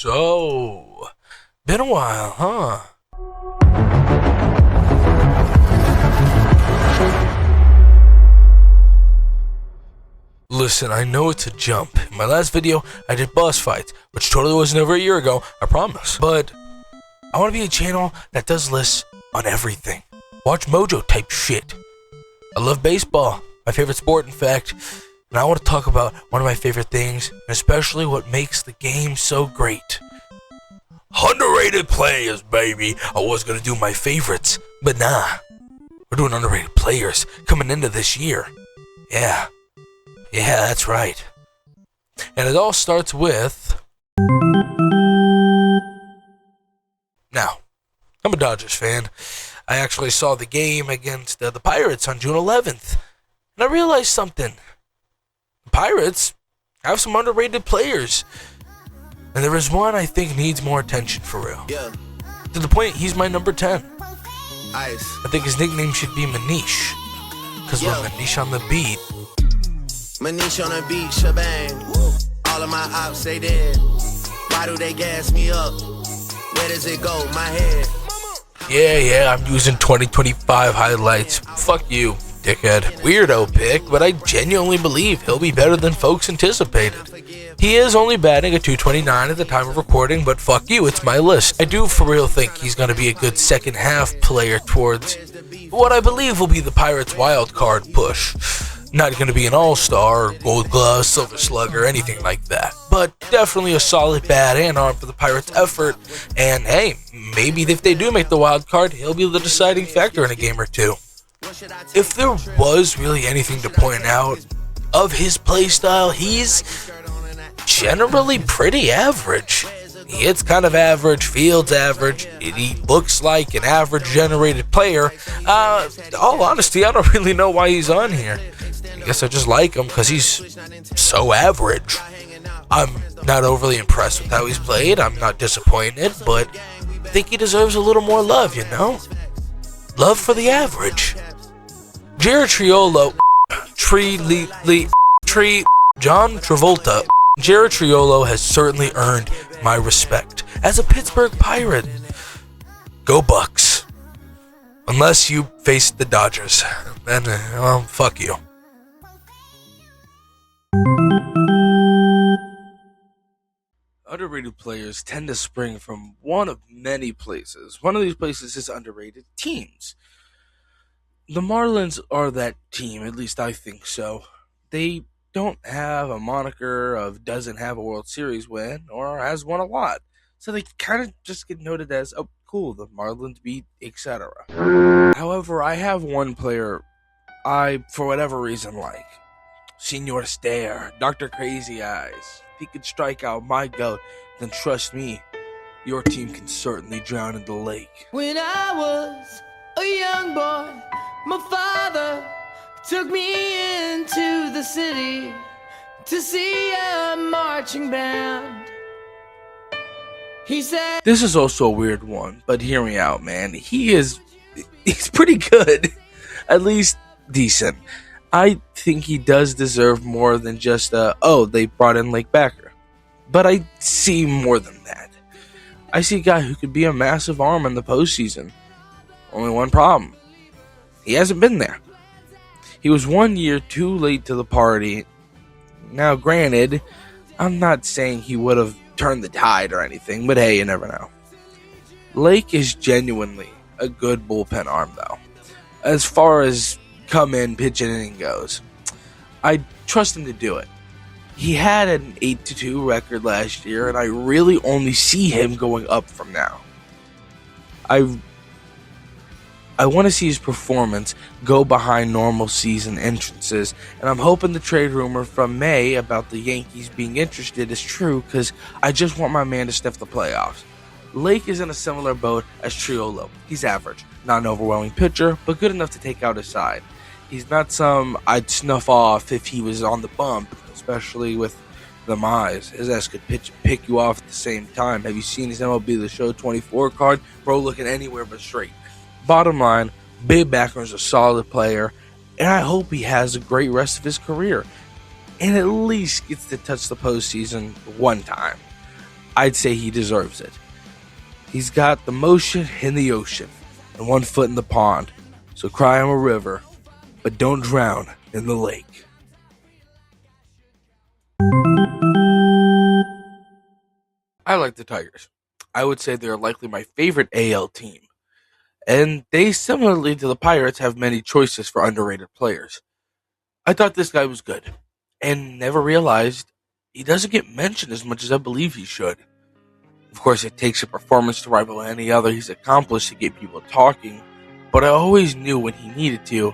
So, been a while, huh? Listen, I know it's a jump. In my last video, I did boss fights, which totally wasn't over a year ago, I promise. But I want to be a channel that does lists on everything. Watch Mojo type shit. I love baseball, my favorite sport in fact, and I want to talk about one of my favorite things, and especially what makes the game so great. Underrated players, baby. I was going to do my favorites, but nah. We're doing underrated players coming into this year. Yeah, that's right. And it all starts with... Now, I'm a Dodgers fan. I actually saw the game against the Pirates on June 11th. And I realized something. The Pirates have some underrated players. And there is one I think needs more attention for real. Yeah. To the point, he's my number 10. Ice. I think his nickname should be Manish. Because when Manish on the beat... Manish on the beat, shebang. All of my ops, they dead. Why do they gas me up? Where does it go? My head. Yeah, I'm using 2025 highlights. Fuck you, dickhead. Weirdo pick, but I genuinely believe he'll be better than folks anticipated. He is only batting a 229 at the time of recording, but fuck you, it's my list. I do for real think he's going to be a good second half player towards what I believe will be the Pirates wild card push. Not going to be an all-star, gold glove, silver slugger, anything like that. But definitely a solid bat and arm for the Pirates' effort. And hey, maybe if they do make the wild card, he'll be the deciding factor in a game or two. If there was really anything to point out of his play style, he's generally pretty average. He hits kind of average, fields average, he looks like an average generated player. All honesty, I don't really know why he's on here. I guess I just like him because he's so average. I'm not overly impressed with how he's played, I'm not disappointed, but I think he deserves a little more love, you know? Love for the average. Jared Triolo, John Travolta. Jared Triolo has certainly earned my respect as a Pittsburgh Pirate. Go Bucks. Unless you face the Dodgers. Then, well, fuck you. Underrated players tend to spring from one of many places. One of these places is underrated teams. The Marlins are that team, at least I think so. They don't have a moniker of doesn't have a World Series win or has won a lot. So they kind of just get noted as, oh, cool, the Marlins beat, etc. However, I have one player I, for whatever reason, like. Senor Stare, Dr. Crazy Eyes. If he could strike out my goat, then trust me, your team can certainly drown in the lake. When I was a young boy, my father took me into the city to see a marching band. He said, this is also a weird one, but hear me out, man. He's pretty good. At least decent. I think he does deserve more than just they brought in Lake Backer. But I see more than that. I see a guy who could be a massive arm in the postseason. Only one problem. He hasn't been there. He was 1 year too late to the party. Now, granted, I'm not saying he would have turned the tide or anything, but hey, you never know. Lake is genuinely a good bullpen arm, though. As far as come in, pitch inning goes, I trust him to do it. He had an 8-2 record last year, and I really only see him going up from now. I want to see his performance go behind normal season entrances, and I'm hoping the trade rumor from May about the Yankees being interested is true, because I just want my man to sniff the playoffs. Lake is in a similar boat as Triolo. He's average, not an overwhelming pitcher, but good enough to take out his side. He's not some I'd snuff off if he was on the bump, especially with the Mize. His ass could pick you off at the same time. Have you seen his MLB The Show 24 card? Bro looking anywhere but straight. Bottom line, Big Backer is a solid player, and I hope he has a great rest of his career, and at least gets to touch the postseason one time. I'd say he deserves it. He's got the motion in the ocean and 1 foot in the pond. So cry him a river, but don't drown in the lake. I like the Tigers. I would say they're likely my favorite AL team. And they, similarly to the Pirates, have many choices for underrated players. I thought this guy was good, and never realized he doesn't get mentioned as much as I believe he should. Of course, it takes a performance to rival any other he's accomplished to get people talking, but I always knew when he needed to,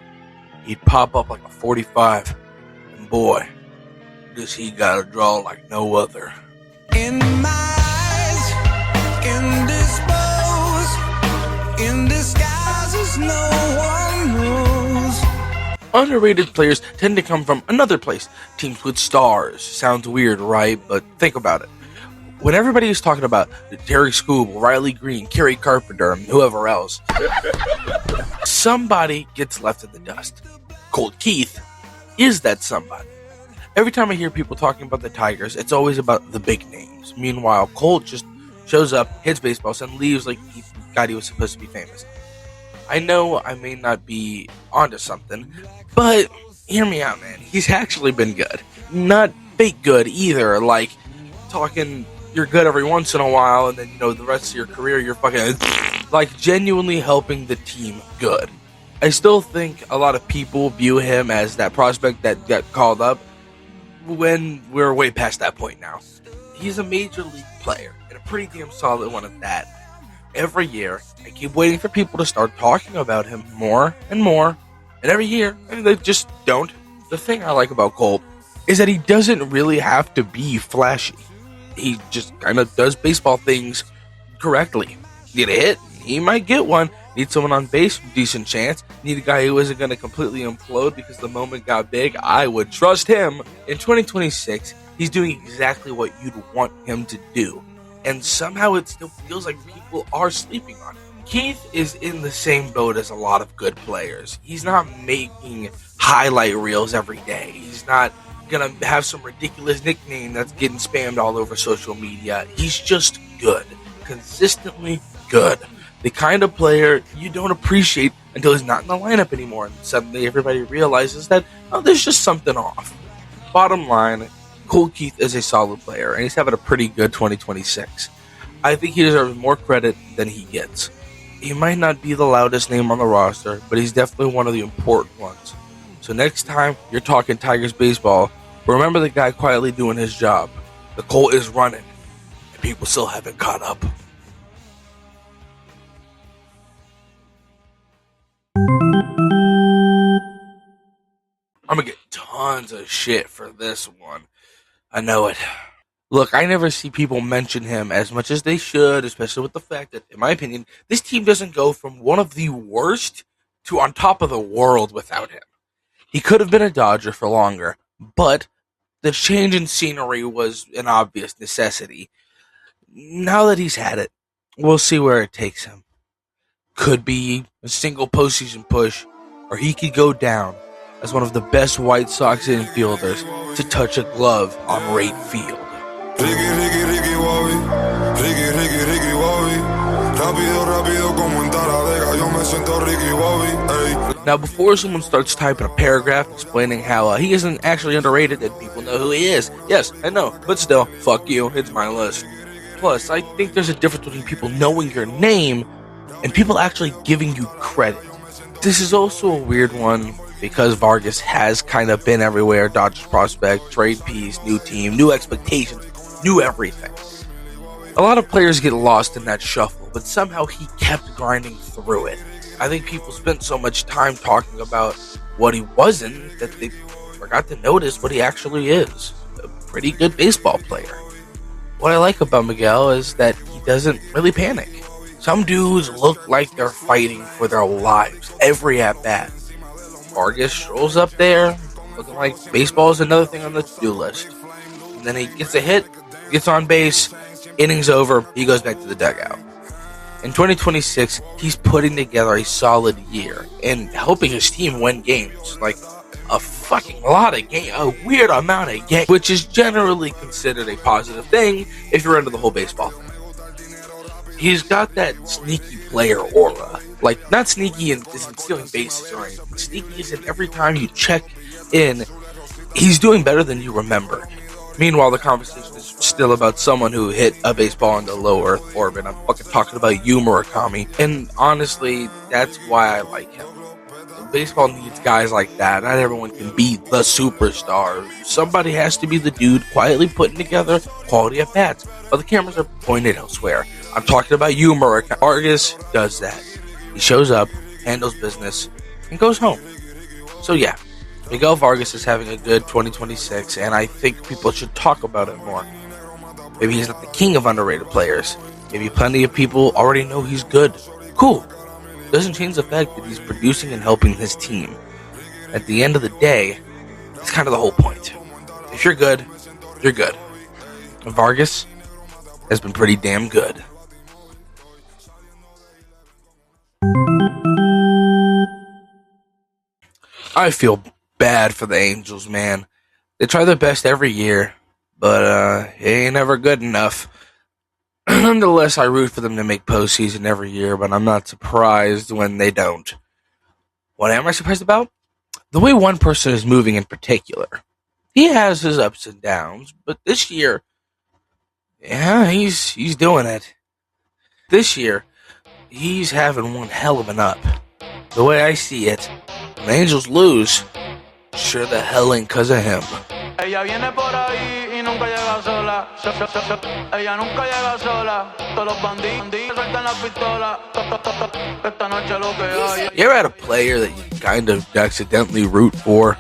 he'd pop up like a 45. And boy, does he got a draw like no other. In my eyes, indisposed, in disguises no one knows. Underrated players tend to come from another place. Teams with stars. Sounds weird, right? But think about it. When everybody is talking about Terry Scoob, Riley Green, Kerry Carpenter, and whoever else, somebody gets left in the dust. Colt Keith is that somebody. Every time I hear people talking about the Tigers, it's always about the big names. Meanwhile, Colt just shows up, hits baseballs, and leaves like he was supposed to be famous. I know I may not be onto something, but hear me out, man. He's actually been good. Not fake good either, like talking you're good every once in a while, and then, the rest of your career, you're fucking, like, genuinely helping the team good. I still think a lot of people view him as that prospect that got called up when we're way past that point now. He's a major league player, and a pretty damn solid one at that. Every year, I keep waiting for people to start talking about him more and more, and every year, they just don't. The thing I like about Cole is that he doesn't really have to be flashy. He just kind of does baseball things correctly. Need a hit? He might get one. Need someone on base? Decent chance. Need a guy who isn't going to completely implode because the moment got big? I would trust him. In 2026, he's doing exactly what you'd want him to do. And somehow it still feels like people are sleeping on him. Keith is in the same boat as a lot of good players. He's not making highlight reels every day. He's not gonna have some ridiculous nickname that's getting spammed all over social media. He's just good. Consistently good. The kind of player you don't appreciate until he's not in the lineup anymore, and suddenly everybody realizes that, there's just something off. Bottom line, Colt Keith is a solid player, and he's having a pretty good 2026. I think he deserves more credit than he gets. He might not be the loudest name on the roster, but he's definitely one of the important ones. So next time you're talking Tigers baseball, remember the guy quietly doing his job. The Colt is running, and people still haven't caught up. I'm gonna get tons of shit for this one. I know it. Look, I never see people mention him as much as they should, especially with the fact that, in my opinion, this team doesn't go from one of the worst to on top of the world without him. He could have been a Dodger for longer, but the change in scenery was an obvious necessity. Now that he's had it, we'll see where it takes him. Could be a single postseason push, or he could go down as one of the best White Sox infielders to touch a glove on right field. Now, before someone starts typing a paragraph explaining how he isn't actually underrated and people know who he is, yes, I know, but still, fuck you, it's my list. Plus, I think there's a difference between people knowing your name and people actually giving you credit. This is also a weird one because Vargas has kind of been everywhere. Dodgers prospect, trade piece, new team, new expectations, new everything. A lot of players get lost in that shuffle, but somehow he kept grinding through it. I think people spent so much time talking about what he wasn't that they forgot to notice what he actually is. A pretty good baseball player. What I like about Miguel is that he doesn't really panic. Some dudes look like they're fighting for their lives every at-bat. Vargas strolls up there, looking like baseball is another thing on the to-do list. And then he gets a hit, gets on base, innings over, he goes back to the dugout. In 2026, he's putting together a solid year and helping his team win games. Like, a fucking lot of game, a weird amount of game, which is generally considered a positive thing if you're into the whole baseball thing. He's got that sneaky player aura. Like, not sneaky and isn't stealing bases or anything. Sneaky is in every time you check in, he's doing better than you remember. Meanwhile, the conversation is still about someone who hit a baseball into low Earth orbit. I'm fucking talking about Yu Murakami. And honestly, that's why I like him. Baseball needs guys like that. Not everyone can be the superstar. Somebody has to be the dude quietly putting together quality at bats, but the cameras are pointed elsewhere. I'm talking about Yu Murakami. Vargas does that. He shows up, handles business, and goes home. So yeah, Miguel Vargas is having a good 2026, and I think people should talk about it more. Maybe he's not the king of underrated players. Maybe plenty of people already know he's good. Cool. Doesn't change the fact that he's producing and helping his team. At the end of the day, it's kind of the whole point. If you're good, you're good. And Vargas has been pretty damn good. I feel bad for the Angels, man. They try their best every year, but it ain't ever good enough. Nonetheless, I root for them to make postseason every year, but I'm not surprised when they don't. What am I surprised about? The way one person is moving in particular. He has his ups and downs, but this year, yeah, he's doing it. This year, he's having one hell of an up. The way I see it, when the Angels lose, sure the hell ain't 'cause of him. Ella viene por ahí y nunca llega sola. Ella nunca llega sola. Todos los bandidos sueltan la pistola. Esta noche lo que hay. You ever had a player that you kind of accidentally root for?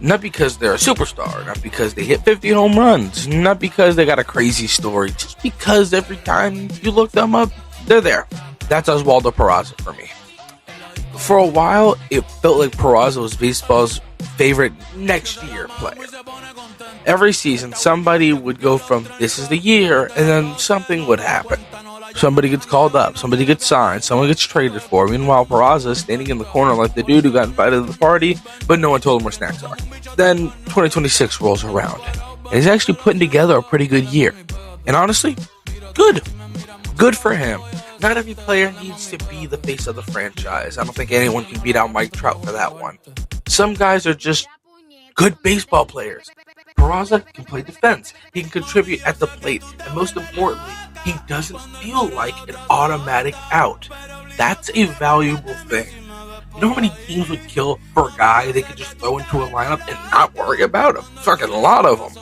Not because they're a superstar, not because they hit 50 home runs, not because they got a crazy story, just because every time you look them up, they're there. That's Oswaldo Peraza for me. For a while, it felt like Peraza was baseball's favorite next year player. Every season, somebody would go from this is the year, and then something would happen. Somebody gets called up, somebody gets signed, someone gets traded for. Meanwhile, Peraza is standing in the corner like the dude who got invited to the party, but no one told him where snacks are. Then 2026 rolls around, and he's actually putting together a pretty good year. And honestly, good. Good for him. Not every player needs to be the face of the franchise. I don't think anyone can beat out Mike Trout for that one. Some guys are just good baseball players. Peraza can play defense. He can contribute at the plate. And most importantly, he doesn't feel like an automatic out. That's a valuable thing. You know how many teams would kill for a guy they could just throw into a lineup and not worry about him? Fucking a lot of them.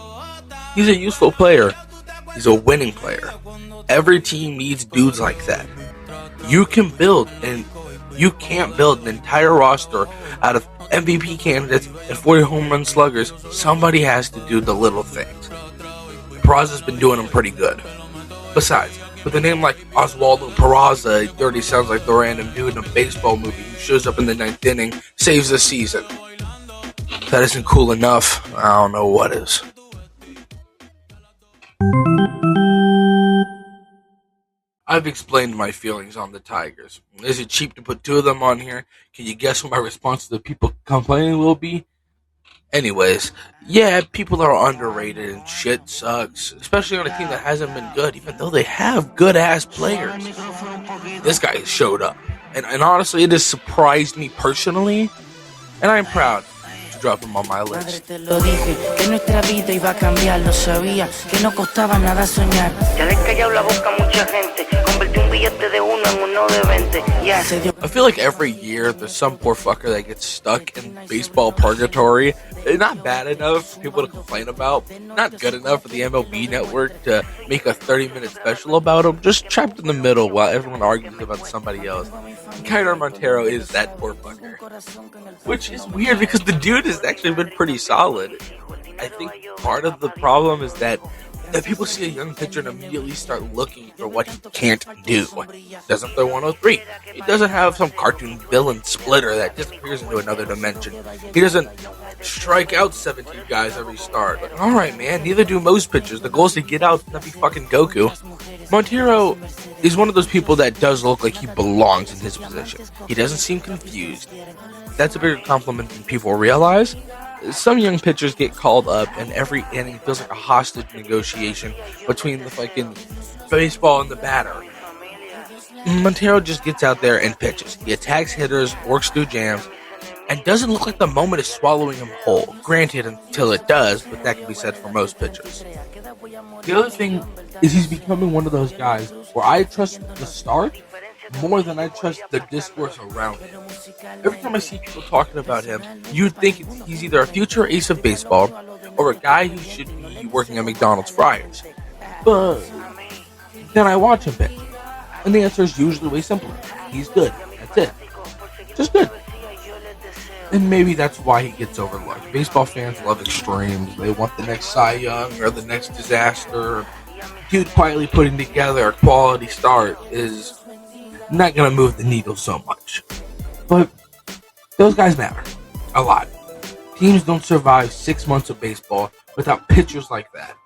He's a useful player. He's a winning player. Every team needs dudes like that. You can build, and you can't build an entire roster out of MVP candidates and 40 home run sluggers. Somebody has to do the little things. Peraza's been doing them pretty good. Besides, with a name like Oswaldo Peraza, it already sounds like the random dude in a baseball movie who shows up in the 9th inning, saves the season. If that isn't cool enough, I don't know what is. I've explained my feelings on the Tigers. Is it cheap to put two of them on here? Can you guess what my response to the people complaining will be? Anyways, yeah, people are underrated and shit sucks, especially on a team that hasn't been good, even though they have good-ass players. This guy showed up, and honestly, it has surprised me personally, and I'm proud to drop him on my list. I feel like every year there's some poor fucker that gets stuck in baseball purgatory. It's not bad enough for people to complain about, not good enough for the MLB network to make a 30-minute special about him, just trapped in the middle while everyone argues about somebody else. Kaiser Montero is that poor fucker. Which is weird because the dude has actually been pretty solid. I think part of the problem is that that people see a young pitcher and immediately start looking for what he can't do. Doesn't throw 103. He doesn't have some cartoon villain splitter that disappears into another dimension. He doesn't strike out 17 guys every start. Like, alright, man, neither do most pitchers. The goal is to get out, not be fucking Goku. Montero is one of those people that does look like he belongs in his position. He doesn't seem confused. That's a bigger compliment than people realize. Some young pitchers get called up, and every inning feels like a hostage negotiation between the fucking baseball and the batter. Montero just gets out there and pitches. He attacks hitters, works through jams, and doesn't look like the moment is swallowing him whole. Granted, until it does, but that can be said for most pitchers. The other thing is he's becoming one of those guys where I trust the start more than I trust the discourse around him. Every time I see people talking about him, you'd think he's either a future ace of baseball or a guy who should be working at McDonald's fryers. But then I watch him pitch, and the answer is usually way simpler. He's good. That's it. Just good. And maybe that's why he gets overlooked. Baseball fans love extremes. They want the next Cy Young or the next disaster. Dude quietly putting together a quality start is not going to move the needle so much. But those guys matter. A lot. Teams don't survive 6 months of baseball without pitchers like that.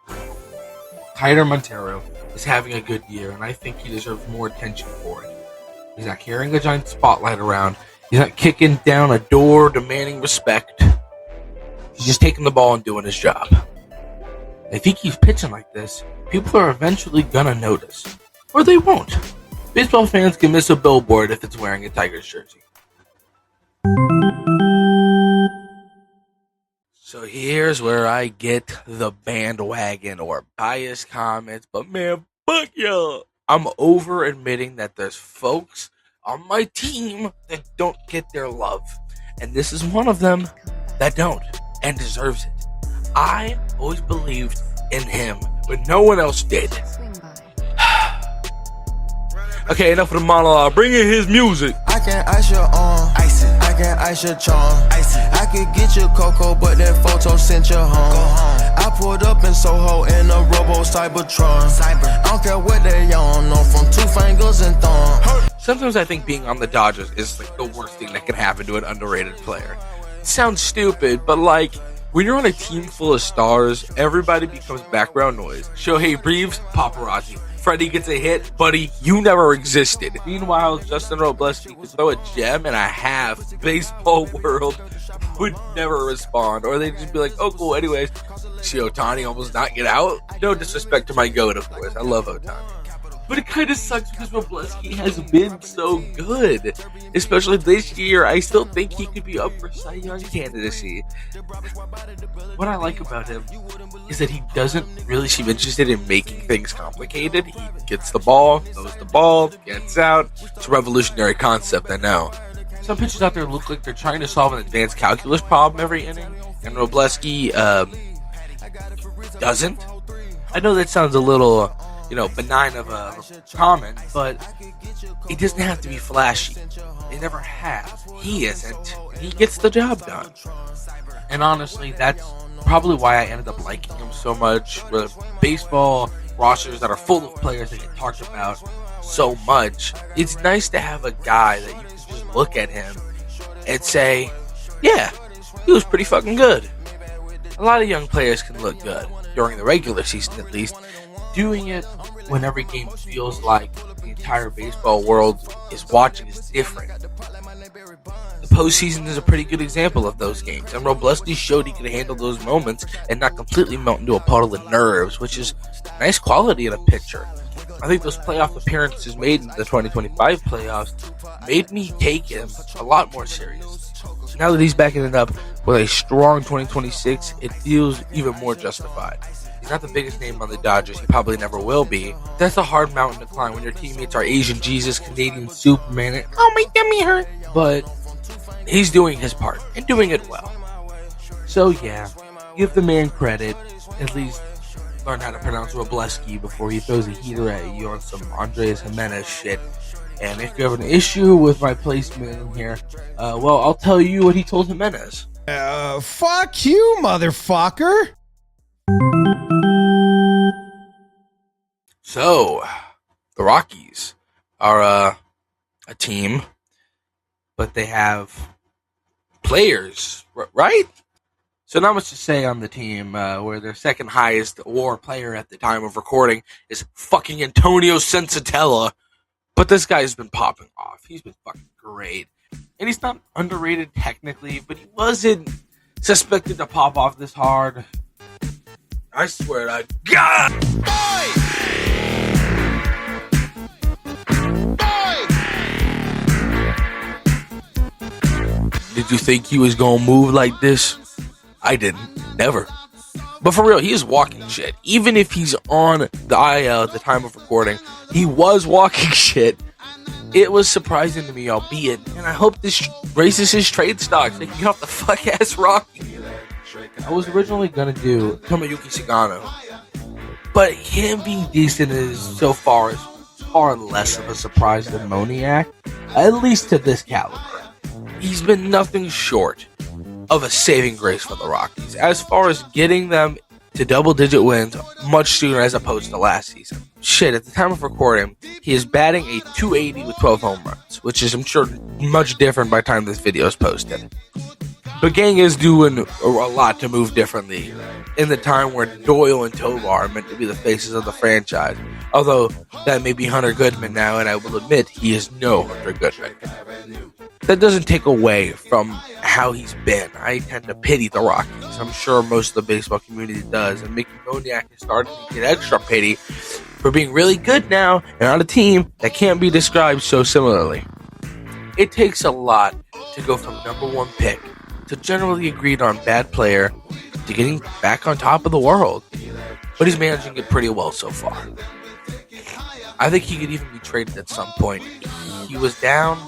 Kiter Montero is having a good year, and I think he deserves more attention for it. He's not carrying a giant spotlight around. He's not kicking down a door demanding respect. He's just taking the ball and doing his job. If he keeps pitching like this, people are eventually gonna notice. Or they won't. Baseball fans can miss a billboard if it's wearing a Tigers jersey. So here's where I get the bandwagon or biased comments, but man, fuck y'all. I'm over admitting that there's folks on my team that don't get their love. And this is one of them that don't and deserves it. I always believed in him when no one else did. Okay, enough of the monologue. Bring in his music. I can ice your arm, ice it. I can ice your charm, ice it. I could get your cocoa, but that photo sent you home. Go home. I pulled up in Soho in a Robo Cybertron. I don't care what they on, no, from Two Fingers and Thumb. Sometimes I think being on the Dodgers is like the worst thing that can happen to an underrated player. It sounds stupid, but like when you're on a team full of stars, everybody becomes background noise. Shohei breathes, paparazzi. Freddie gets a hit, buddy, you never existed. Meanwhile, Justin Robleski could throw a gem and a half. Baseball world would never respond, or they'd just be like, oh, cool, anyways. See Ohtani almost not get out? No disrespect to my GOAT, of course. I love Ohtani. But it kind of sucks because Robleski has been so good. Especially this year, I still think he could be up for Cy Young candidacy. What I like about him is that he doesn't really seem interested in making things complicated. He gets the ball, throws the ball, gets out. It's a revolutionary concept, I know. Some pitchers out there look like they're trying to solve an advanced calculus problem every inning, and Robleski doesn't. I know that sounds a little benign of a comment, but it doesn't have to be flashy. It never has. He isn't. He gets the job done. And honestly, that's probably why I ended up liking him so much. With baseball rosters that are full of players that get talked about so much, it's nice to have a guy that you can just look at him and say, yeah, he was pretty fucking good. A lot of young players can look good, during the regular season at least. Doing it when every game feels like the entire baseball world is watching is different. The postseason is a pretty good example of those games, and Robleski showed he could handle those moments and not completely melt into a puddle of nerves, which is a nice quality in a pitcher. I think those playoff appearances made in the 2025 playoffs made me take him a lot more serious. Now that he's backing it up with a strong 2026, it feels even more justified. He's not the biggest name on the Dodgers. He probably never will be. That's a hard mountain to climb when your teammates are Asian Jesus, Canadian Superman, and oh my tummy hurt. But he's doing his part and doing it well. So yeah, give the man credit. At least learn how to pronounce Robleski before he throws a heater at you on some Andres Jimenez shit. And if you have an issue with my placement in here, I'll tell you what he told Jimenez. Fuck you, motherfucker. So, the Rockies are a team, but they have players, right? So not much to say on the team, where their second highest WAR player at the time of recording is fucking Antonio Sensatella. But this guy's been popping off. He's been fucking great. And he's not underrated technically, but he wasn't suspected to pop off this hard. I swear to God! Did you think he was gonna move like this? I didn't. Never. But for real, he is walking shit. Even if he's on the IL at the time of recording, he was walking shit. It was surprising to me, albeit, and I hope this raises his trade stock so he can get off the fuck ass Rocky. I was originally gonna do Tomoyuki Sagano, but him being decent is so far less of a surprise than Moniak, at least to this caliber. He's been nothing short of a saving grace for the Rockies as far as getting them to double-digit wins much sooner as opposed to last season. Shit, at the time of recording, he is batting a .280 with 12 home runs, which is, I'm sure, much different by the time this video is posted. But Gang is doing a lot to move differently in the time where Doyle and Tovar are meant to be the faces of the franchise. Although, that may be Hunter Goodman now, and I will admit, he is no Hunter Goodman. That doesn't take away from how he's been. I tend to pity the Rockies. I'm sure most of the baseball community does. And Mickey Moniak is starting to get extra pity for being really good now and on a team that can't be described so similarly. It takes a lot to go from number one pick to generally agreed on bad player to getting back on top of the world. But he's managing it pretty well so far. I think he could even be traded at some point. He was down.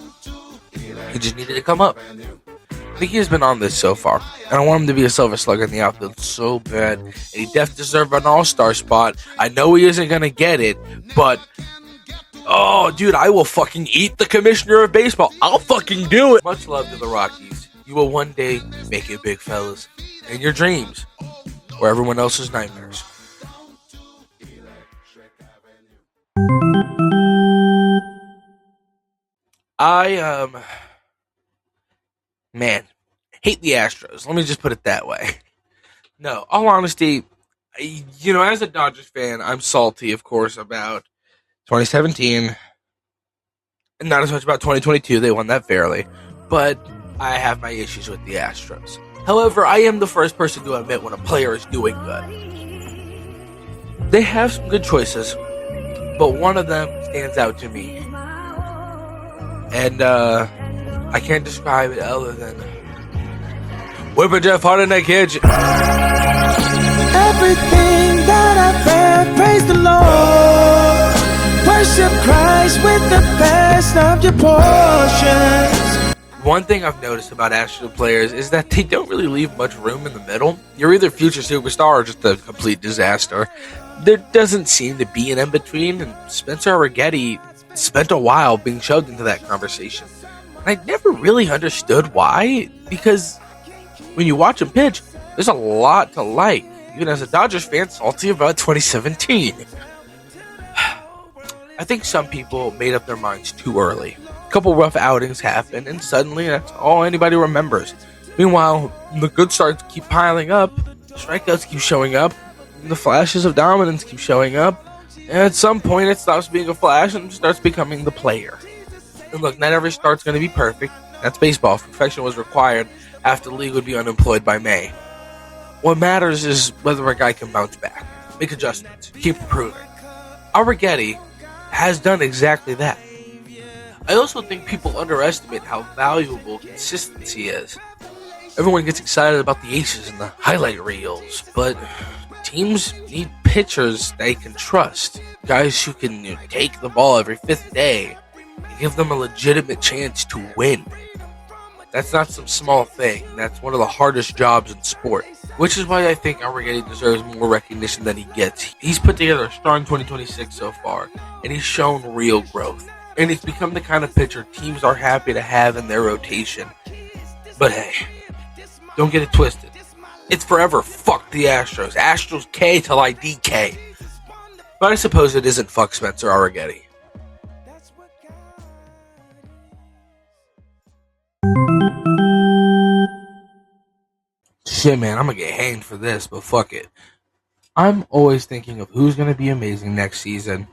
He just needed to come up. I think he's been on this so far, and I want him to be a silver slugger in the outfield so bad. And he definitely deserves an all-star spot. I know he isn't going to get it, but oh, dude, I will fucking eat the commissioner of baseball. I'll fucking do it. Much love to the Rockies. You will one day make it big, fellas. In your dreams, or everyone else's nightmares. Man, hate the Astros. Let me just put it that way. No, all honesty, as a Dodgers fan, I'm salty, of course, about 2017. And not as much about 2022. They won that fairly. But I have my issues with the Astros. However, I am the first person to admit when a player is doing good. They have some good choices, but one of them stands out to me. And, I can't describe it other than whip a Jeff Hart in that kitchen. Everything that I've read, praise the Lord. Worship Christ with the best of your portions. One thing I've noticed about Astros players is that they don't really leave much room in the middle. You're either future superstar or just a complete disaster. There doesn't seem to be an in-between, and Spencer Arrighetti spent a while being shoved into that conversation. And I never really understood why, because when you watch him pitch, there's a lot to like. Even as a Dodgers fan, salty about 2017. I think some people made up their minds too early. A couple rough outings happened, and suddenly that's all anybody remembers. Meanwhile, the good starts keep piling up, strikeouts keep showing up, and the flashes of dominance keep showing up, and at some point it stops being a flash and starts becoming the player. And look, not every start's going to be perfect. That's baseball. If perfection was required, half the league would be unemployed by May. What matters is whether a guy can bounce back, make adjustments, keep improving. Arrighetti has done exactly that. I also think people underestimate how valuable consistency is. Everyone gets excited about the aces and the highlight reels, but teams need pitchers they can trust. Guys who can take the ball every fifth day and give them a legitimate chance to win. That's not some small thing. That's one of the hardest jobs in sport. Which is why I think Arrighetti deserves more recognition than he gets. He's put together a strong 2026 so far, and he's shown real growth. And he's become the kind of pitcher teams are happy to have in their rotation. But hey, don't get it twisted. It's forever fuck the Astros. Astros K till I DK. But I suppose it isn't fuck Spencer Arrighetti. Shit, man, I'm gonna get hanged for this, but fuck it. I'm always thinking of who's gonna be amazing next season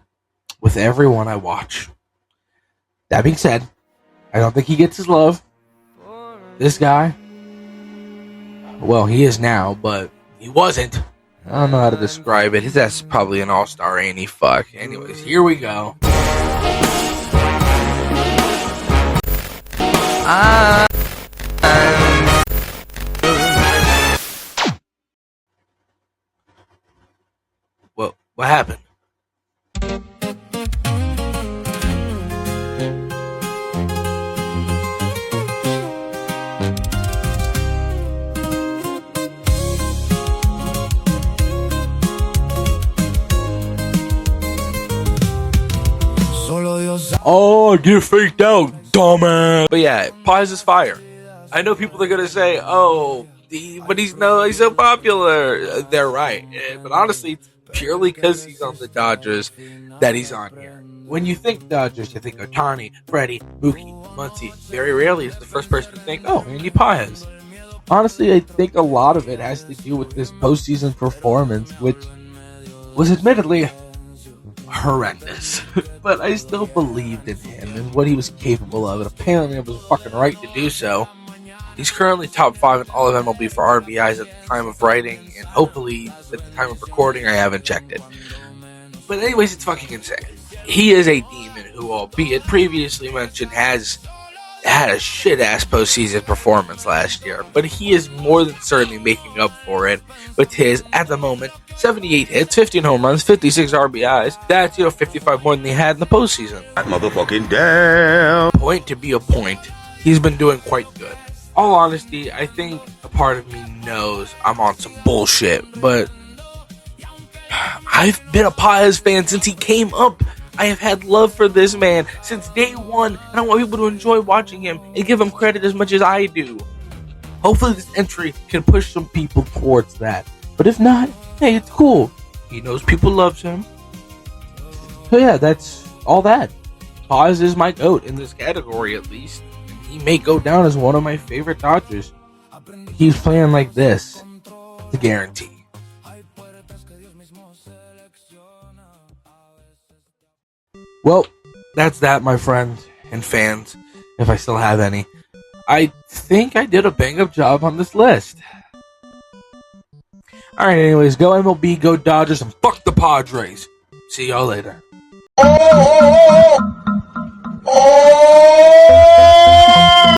with everyone I watch. That being said, I don't think he gets his love. This guy, well, he is now, but he wasn't. I don't know how to describe it. His ass is probably an all-star, ain't he? Fuck. Anyways, here we go. What happened? Oh, get faked out, dumbass. But yeah, Paz is fire. I know people are gonna say, "Oh, but he's so popular." They're right, but honestly, it's purely because he's on the Dodgers that he's on here. When you think Dodgers, you think Ohtani, Freddie, Mookie, Muncy. Very rarely is the first person to think, "Oh, Andy Paz." Honestly, I think a lot of it has to do with this postseason performance, which was admittedly horrendous. But I still believed in him and what he was capable of, and apparently I was fucking right to do so. He's currently top 5 in all of MLB for RBIs at the time of writing, and hopefully at the time of recording I haven't checked it. But anyways, it's fucking insane. He is a demon who, albeit previously mentioned, has had a shit-ass postseason performance last year, but he is more than certainly making up for it with his, at the moment, 78 hits, 15 home runs, 56 RBIs. That's, 55 more than he had in the postseason. That motherfucking damn. Point to be a point, he's been doing quite good. All honesty, I think a part of me knows I'm on some bullshit, but I've been a Paez fan since he came up. I have had love for this man since day one, and I want people to enjoy watching him and give him credit as much as I do. Hopefully this entry can push some people towards that. But if not, hey, it's cool. He knows people loves him. So yeah, that's all that. Paz is my GOAT in this category, at least. And he may go down as one of my favorite Dodgers. He's playing like this. It's a guarantee. Well, that's that, my friends and fans, if I still have any. I think I did a bang-up job on this list. Alright, anyways, go MLB, go Dodgers, and fuck the Padres. See y'all later.